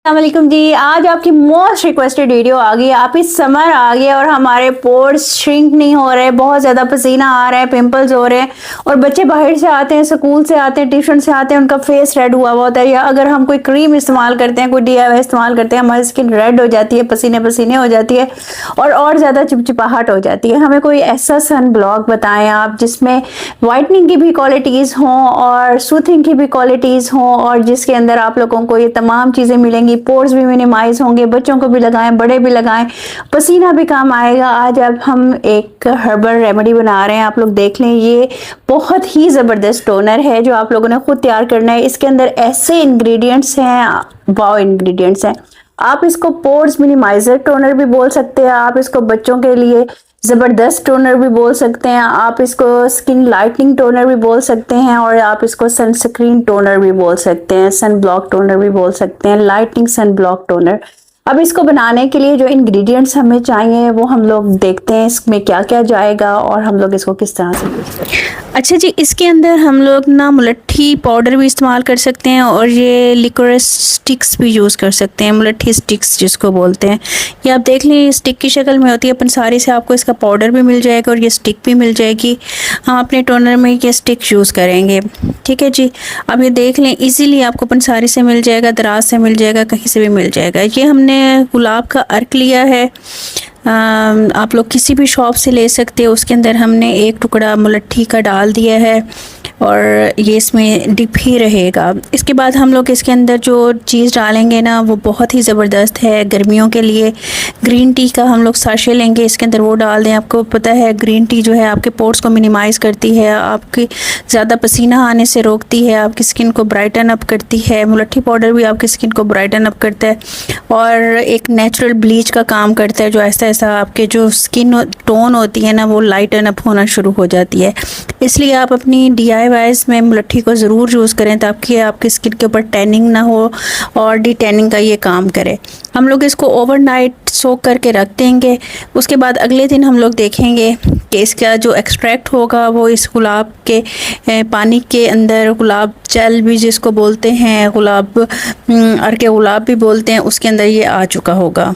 अस्सलामुअलैकुम जी। आज आपकी मोस्ट रिक्वेस्टेड वीडियो आ गई। आप इस समर आ गए और हमारे पोर्स श्रिंक नहीं हो रहे, बहुत ज़्यादा पसीना आ रहा है, पिंपल्स हो रहे हैं और बच्चे बाहर से आते हैं, स्कूल से आते हैं, ट्यूशन से आते हैं, उनका फेस रेड हुआ होता है। या अगर हम कोई क्रीम इस्तेमाल करते हैं, कोई DIY इस्तेमाल करते हैं, हमारी स्किन रेड हो जाती है, पसीने पसीने हो जाती है और ज़्यादा चिपचिपाहट हो जाती है। हमें कोई ऐसा सन ब्लॉक बताएं आप जिसमें वाइटनिंग की भी क्वालिटीज़ हों और सूथिंग की भी क्वालिटीज़ हों और जिसके अंदर आप लोगों को ये तमाम चीज़ें मिलेंगी। पोर्स भी मिनिमाइज होंगे, बच्चों को भी लगाएं, बड़े भी लगाएं, पसीना भी काम आएगा। आज अब हम एक हर्बल रेमेडी बना रहे हैं, आप लोग देख लें। ये बहुत ही ज़बरदस्त टोनर है जो आप लोगों ने खुद तैयार करना है। इसके अंदर ऐसे इंग्रेडिएंट्स हैं, वाओ इंग्रेडिएंट्स हैं। आप इसको पोर्स मिनिमाइजर टोनर भी बोल सकते हैं, आप इसको बच्चों के लिए ज़बरदस्त टोनर भी बोल सकते हैं, आप इसको स्किन लाइटनिंग टोनर भी बोल सकते हैं और आप इसको सनस्क्रीन टोनर भी बोल सकते हैं, सन ब्लॉक टोनर भी बोल सकते हैं, लाइटनिंग सन ब्लॉक टोनर। अब इसको बनाने के लिए जो इंग्रेडिएंट्स हमें चाहिए वो हम लोग देखते हैं इसमें क्या क्या जाएगा और हम लोग इसको किस तरह से यूज़ करते हैं। अच्छा जी, इसके अंदर हम लोग ना मुलट्ठी पाउडर भी इस्तेमाल कर सकते हैं और ये लिकोरिस स्टिक्स भी यूज़ कर सकते हैं, मुलट्ठी स्टिक्स जिसको बोलते हैं। ये आप देख लें, स्टिक की शक्ल में होती है। पंसारी से आपको इसका पाउडर भी मिल जाएगा और ये स्टिक भी मिल जाएगी। हम अपने टोनर में ये स्टिक यूज़ करेंगे, ठीक है जी। अब ये देख लें, इजीली आपको पंसारी से मिल जाएगा, दराज से मिल जाएगा, कहीं से भी मिल जाएगा। ये हमने गुलाब का अर्क लिया है, आप लोग किसी भी शॉप से ले सकते हो। उसके अंदर हमने एक टुकड़ा मुलट्ठी का डाल दिया है और ये इसमें डिप ही रहेगा। इसके बाद हम लोग इसके अंदर जो चीज़ डालेंगे ना वो बहुत ही ज़बरदस्त है गर्मियों के लिए। ग्रीन टी का हम लोग साशे लेंगे, इसके अंदर वो डाल दें। आपको पता है ग्रीन टी जो है आपके पोर्स को मिनिमाइज़ करती है, आपकी ज़्यादा पसीना आने से रोकती है, आपकी स्किन को ब्राइटन अप करती है। मुलट्ठी पाउडर भी आपकी स्किन को ब्राइटन अप करता है और एक नेचुरल ब्लीच का काम करता है, जो ऐसा ऐसा आपके जो स्किन टोन होती है ना वो लाइटन अप होना शुरू हो जाती है। इसलिए आप अपनी DIYs में मुलट्ठी को ज़रूर यूज़ करें ताकि आपकी स्किन के ऊपर टैनिंग ना हो और डी टैनिंग का ये काम करे। हम लोग इसको ओवरनाइट सोक करके रख देंगे। उसके बाद अगले दिन हम लोग देखेंगे कि इसका जो एक्सट्रैक्ट होगा वो इस गुलाब के पानी के अंदर, गुलाब जल भी जिसको बोलते हैं, गुलाब अर्के गुलाब भी बोलते हैं, उसके अंदर ये आ चुका होगा।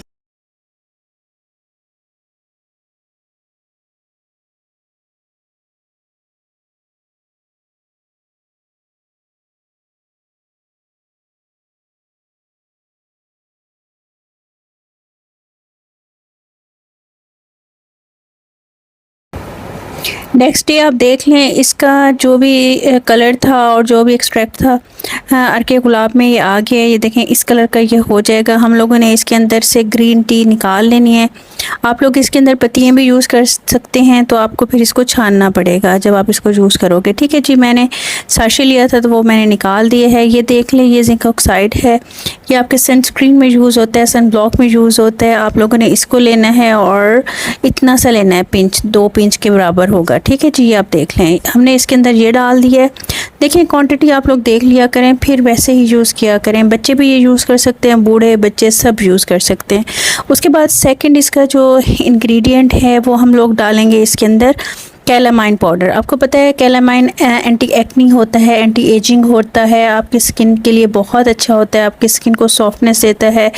नेक्स्ट डे आप देख लें, इसका जो भी कलर था और जो भी एक्सट्रैक्ट था अर्के गुलाब में ये आ गया। ये देखें इस कलर का ये हो जाएगा। हम लोगों ने इसके अंदर से ग्रीन टी निकाल लेनी है। आप लोग इसके अंदर पत्तियाँ भी यूज़ कर सकते हैं, तो आपको फिर इसको छानना पड़ेगा जब आप इसको यूज़ करोगे, ठीक है जी। मैंने साशे लिया था तो वो मैंने निकाल दिए है। ये देख लें, ये जिंक ऑक्साइड है, ये आपके सनस्क्रीन में यूज़ होता है, सन ब्लॉक में यूज़ होता है। आप लोगों ने इसको लेना है और इतना सा लेना है, पिंच 2 पिंच के बराबर होगा, ठीक है जी। ये आप देख लें, हमने इसके अंदर ये डाल दिया है। देखिए क्वांटिटी आप लोग देख लिया करें, फिर वैसे ही यूज़ किया करें। बच्चे भी ये यूज़ कर सकते हैं, बूढ़े बच्चे सब यूज़ कर सकते हैं। उसके बाद सेकंड इसका जो इंग्रेडिएंट है वो हम लोग डालेंगे इसके अंदर कैलामाइन पाउडर। आपको पता है कैलामाइन एंटी एक्नी होता है, एंटी एजिंग होता है, आपकी स्किन के लिए बहुत अच्छा होता है, आपकी स्किन को सॉफ्टनेस देता है,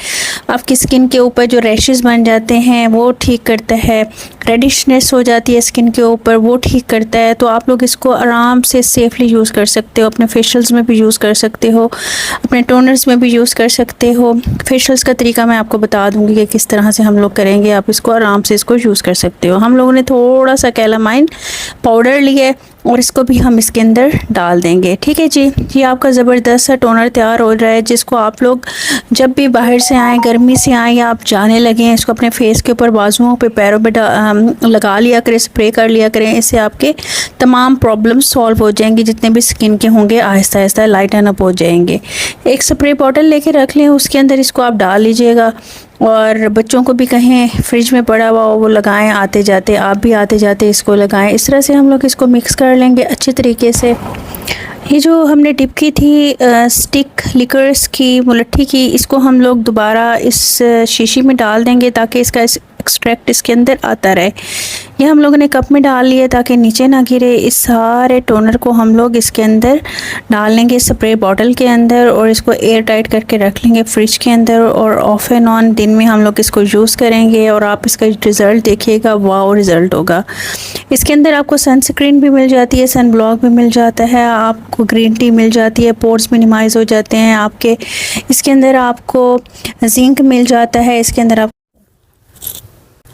आपकी स्किन के ऊपर जो रैशेस बन जाते हैं वो ठीक करता है, रेडिशनेस हो जाती है स्किन के ऊपर वो ठीक करता है। तो आप लोग इसको आराम से सेफली यूज़ कर सकते हो, अपने फेशियल्स में भी यूज़ कर सकते हो, अपने टोनर्स में भी यूज़ कर सकते हो। फेशियल्स का तरीका मैं आपको बता दूँगी कि किस तरह से हम लोग करेंगे, आप इसको आराम से इसको यूज़ कर सकते हो। हम लोगों ने थोड़ा सा कैलामाइन पाउडर लिए और इसको भी हम इसके अंदर डाल देंगे, ठीक है जी। ये आपका ज़बरदस्त सा टोनर तैयार हो रहा है, जिसको आप लोग जब भी बाहर से आएँ, गर्मी से आएँ या आप जाने लगें, इसको अपने फेस के ऊपर, बाजुओं पे, पैरों पे लगा लिया करें, स्प्रे कर लिया करें। इससे आपके तमाम प्रॉब्लम्स सॉल्व हो जाएंगी, जितने भी स्किन के होंगे आहिस्ता आहिस्ता लाइटन अप हो जाएंगे। एक स्प्रे बॉटल लेके रख लें, उसके अंदर इसको आप डाल लीजिएगा और बच्चों को भी कहें फ्रिज में पड़ा हुआ वो लगाएं, आते जाते, आप भी आते जाते इसको लगाएं। इस तरह से हम लोग इसको मिक्स कर लेंगे अच्छे तरीके से। ये जो हमने डिप की थी स्टिक लिकर्स की, मुलट्ठी की, इसको हम लोग दोबारा इस शीशी में डाल देंगे ताकि इसका एक्सट्रैक्ट इसके अंदर आता रहे। ये हम लोगों ने कप में डाल लिया ताकि नीचे ना गिरे। इस सारे टोनर को हम लोग इसके अंदर डाल लेंगे स्प्रे बॉटल के अंदर और इसको एयर टाइट करके रख लेंगे फ्रिज के अंदर, और ऑफ एंड ऑन दिन में हम लोग इसको यूज़ करेंगे और आप इसका रिज़ल्ट देखिएगा, वाओ रिज़ल्ट होगा। इसके अंदर आपको सनस्क्रीन भी मिल जाती है, सन ब्लॉक भी मिल जाता है, आपको ग्रीन टी मिल जाती है, पोर्स मिनिमाइज़ हो जाते हैं आपके। इसके अंदर आपको जिंक मिल जाता है, इसके अंदर आप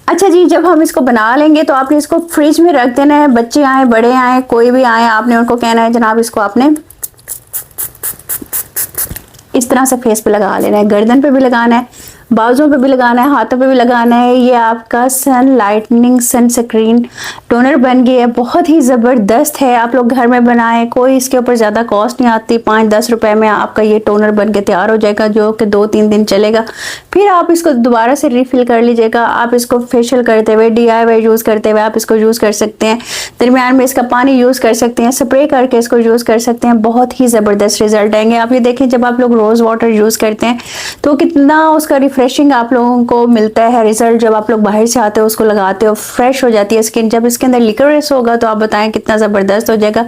अच्छा जी, जब हम इसको बना लेंगे तो आपने इसको फ्रिज में रख देना है। बच्चे आए, बड़े आए, कोई भी आए, आपने उनको कहना है जनाब इसको आपने इस तरह से फेस पे लगा लेना है, गर्दन पे भी लगाना है, बाजुओं पे भी लगाना है, हाथों पे भी लगाना है। ये आपका सन लाइटनिंग सनस्क्रीन टोनर बन गया है, बहुत ही ज़बरदस्त है। आप लोग घर में बनाएं, कोई इसके ऊपर ज़्यादा कॉस्ट नहीं आती। 5-10 रुपए में आपका ये टोनर बन के तैयार हो जाएगा, जो कि 2-3 दिन चलेगा। फिर आप इसको दोबारा से रिफ़िल कर लीजिएगा। आप इसको फेशियल करते हुए, DIY यूज़ करते हुए आप इसको यूज़ कर सकते हैं। दरमियान में इसका पानी यूज़ कर सकते हैं, स्प्रे करके इसको यूज़ कर सकते हैं। बहुत ही ज़बरदस्त रिजल्ट आएंगे। आप ये देखें, जब आप लोग रोज़ वाटर यूज़ करते हैं तो कितना उसका रिफ्रेशिंग आप लोगों को मिलता है रिजल्ट। जब आप लोग बाहर से आते हो, उसको लगाते हो, फ्रेश हो जाती है स्किन। जब इसके अंदर लिक्विड होगा तो आप बताएं कितना ज़बरदस्त हो जाएगा।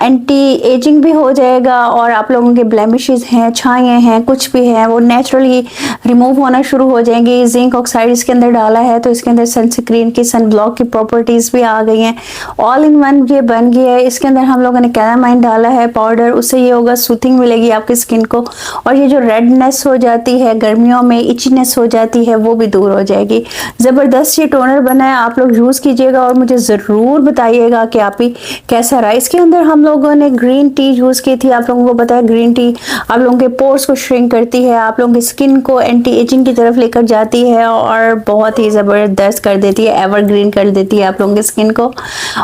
एंटी एजिंग भी हो जाएगा और आप लोगों के ब्लेमिशेस हैं, छाइयाँ हैं, कुछ भी है, वो नेचुरली रिमूव होना शुरू हो जाएंगी। जिंक ऑक्साइड इसके अंदर डाला है तो इसके अंदर सनस्क्रीन की, सन ब्लॉक की प्रॉपर्टीज़ भी आ गई हैं। ऑल इन वन ये बन गया है। इसके अंदर हम लोगों ने कैरामाइन डाला है पाउडर, उससे ये होगा सूथिंग मिलेगी आपकी स्किन को, और ये जो रेडनेस हो जाती है गर्मियों में, इचनेस हो जाती है, वो भी दूर हो जाएगी। ज़बरदस्त ये टोनर बना है, आप लोग यूज़ कीजिएगा और मुझे ज़रूर बताइएगा कि आप ही कैसा रहा। इसके अंदर हम लोगों ने ग्रीन टी यूज़ की थी। आप लोगों को पता है ग्रीन टी आप लोगों के पोर्स को श्रिंक करती है, आप लोगों की स्किन को एंटी एजिंग की तरफ लेकर जाती है और बहुत ही ज़बरदस्त कर देती है, एवरग्रीन कर देती है आप लोगों की स्किन को।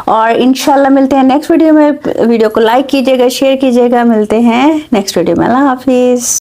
और इंशाल्लाह मिलते हैं नेक्स्ट वीडियो में। वीडियो को लाइक कीजिएगा, शेयर कीजिएगा। मिलते हैं नेक्स्ट वीडियो में। अल्लाह हाफिज़।